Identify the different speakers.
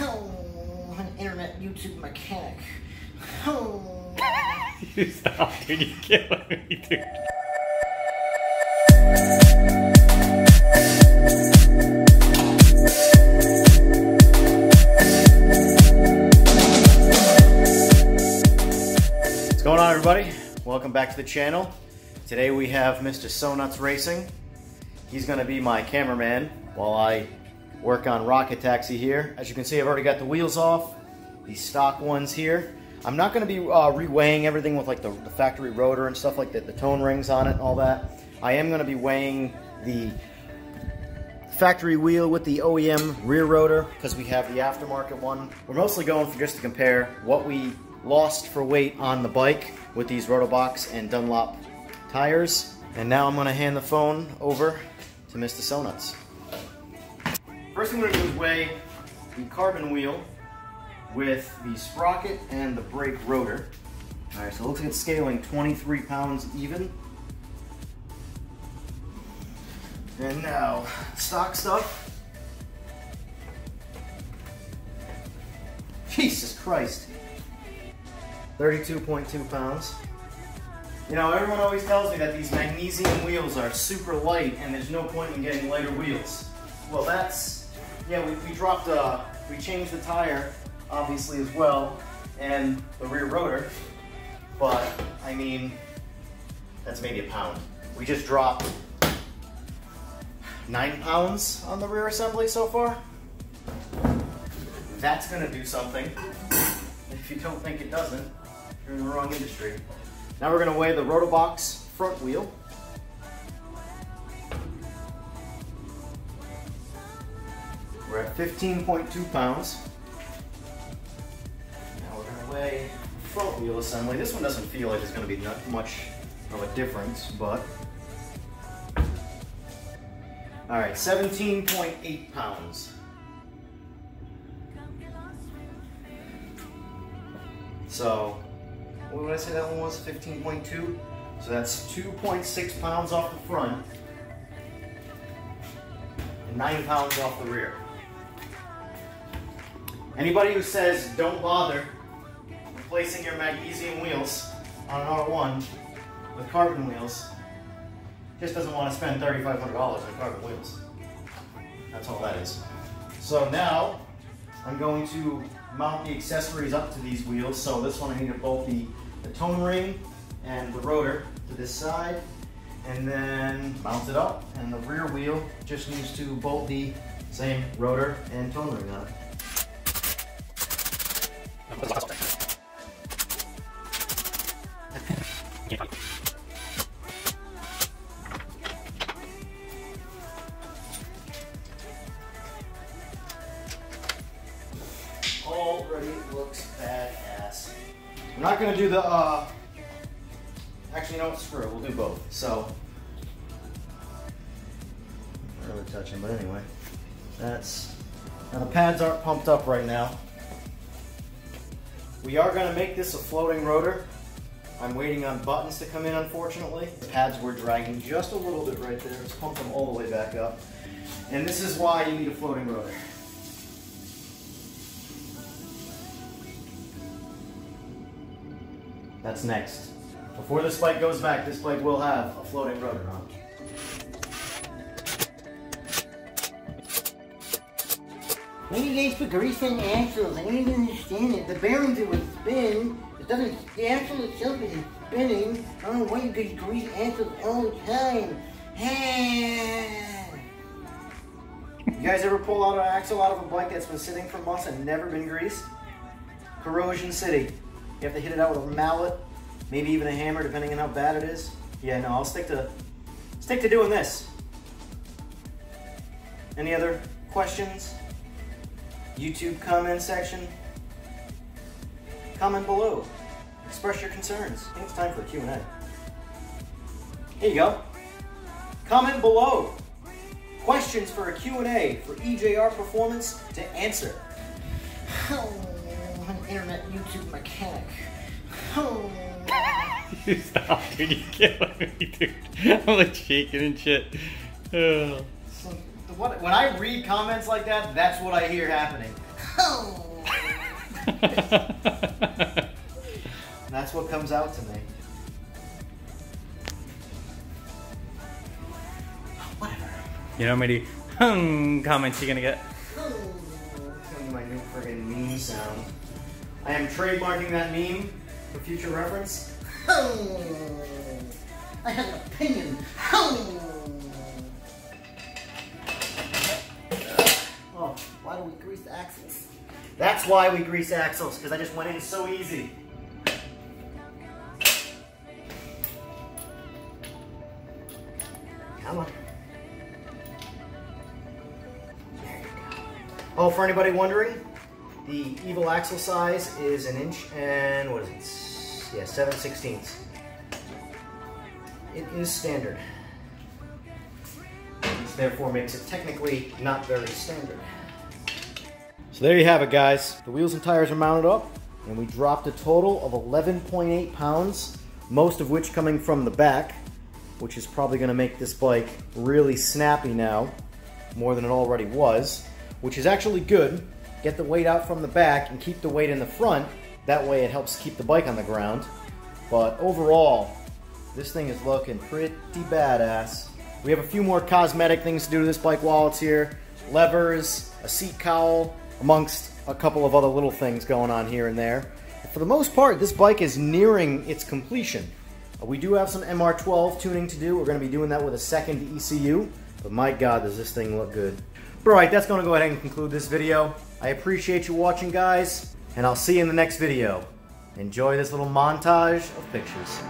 Speaker 1: Oh, an internet YouTube mechanic. Oh.
Speaker 2: You stop, dude. You're killing me, dude. What's going on, everybody? Welcome back to the channel. Today we have Mr. So Nuts Racing. He's going to be my cameraman while I work on Rocket Taxi here. As you can see, I've already got the wheels off, these stock ones here. I'm not going to be re-weighing everything with like the factory rotor and stuff like that, the tone rings on it and all that. I am going to be weighing the factory wheel with the OEM rear rotor because we have the aftermarket one. We're mostly going for just to compare what we lost for weight on the bike with these Rotobox and Dunlop tires. And now I'm going to hand the phone over to Mr. So Nuts. First thing we're going to do is weigh the carbon wheel with the sprocket and the brake rotor. Alright, so it looks like it's scaling 23 pounds even. And now, stock stuff. Jesus Christ. 32.2 pounds. You know, everyone always tells me that these magnesium wheels are super light and there's no point in getting lighter wheels. Well, that's, yeah, we dropped, we changed the tire, obviously, as well, and the rear rotor, but, I mean, that's maybe a pound. We just dropped 9 pounds on the rear assembly so far. That's gonna do something. If you don't think it doesn't, you're in the wrong industry. Now we're gonna weigh the Rotobox front wheel. We're at 15.2 pounds. Now we're gonna weigh the front wheel assembly. This one doesn't feel like it's gonna be not much of a difference, but. All right, 17.8 pounds. So, what did I say that one was? 15.2? So that's 2.6 pounds off the front and 9 pounds off the rear. Anybody who says don't bother replacing your magnesium wheels on an R1 with carbon wheels just doesn't want to spend $3,500 on carbon wheels. That's all that is. So now I'm going to mount the accessories up to these wheels. So this one I need to bolt the tone ring and the rotor to this side and then mount it up, and the rear wheel just needs to bolt the same rotor and tone ring on it. Already looks badass. I'm not going to do the, actually, no, screw it, we'll do both. So, not really touching, but anyway, that's, now the pads aren't pumped up right now. We are going to make this a floating rotor. I'm waiting on buttons to come in, unfortunately. The pads were dragging just a little bit right there. Let's pump them all the way back up. And this is why you need a floating rotor. That's next. Before this bike goes back, this bike will have a floating rotor on.
Speaker 1: When you guys put grease on the axles, I don't even understand it. The bearings it would spin. It doesn't, the axle itself isn't spinning. I don't know why you guys grease axles all the time.
Speaker 2: You guys ever pull out an axle out of a bike that's been sitting for months and never been greased? Corrosion City. You have to hit it out with a mallet, maybe even a hammer, depending on how bad it is. Yeah, no, I'll stick to doing this. Any other questions? YouTube comment section? Comment below. Express your concerns. I think it's time for a Q&A. Here you go. Comment below. Questions for a Q&A for EJR Performance to answer.
Speaker 1: Oh, an internet YouTube mechanic. Oh.
Speaker 2: You stop, dude. You're killing me, dude. I'm like shaking and shit.
Speaker 1: So the
Speaker 2: When I read comments like that, that's what I hear happening.
Speaker 1: Oh.
Speaker 2: That's what comes out to me. Whatever.
Speaker 3: You know how many comments you're gonna get?
Speaker 2: That's gonna be my new friggin' meme sound. I am trademarking that meme for future reference.
Speaker 1: I have an opinion. Oh, why do we grease the axles?
Speaker 2: That's why we grease axles, because I just went in so easy. Come on. There you go. Oh, for anybody wondering, the evil axle size is 1 inch and what is it? Yeah, 7/16. It is standard. Which therefore makes it technically not very standard. So there you have it, guys. The wheels and tires are mounted up, and we dropped a total of 11.8 pounds, most of which coming from the back, which is probably going to make this bike really snappy now, more than it already was, which is actually good. Get the weight out from the back and keep the weight in the front. That way it helps keep the bike on the ground. But overall, this thing is looking pretty badass. We have a few more cosmetic things to do to this bike while it's here. Levers, a seat cowl, amongst a couple of other little things going on here and there. But for the most part, this bike is nearing its completion. We do have some MR12 tuning to do. We're going to be doing that with a second ECU. But my God, does this thing look good. Alright, that's going to go ahead and conclude this video. I appreciate you watching, guys, and I'll see you in the next video. Enjoy this little montage of pictures.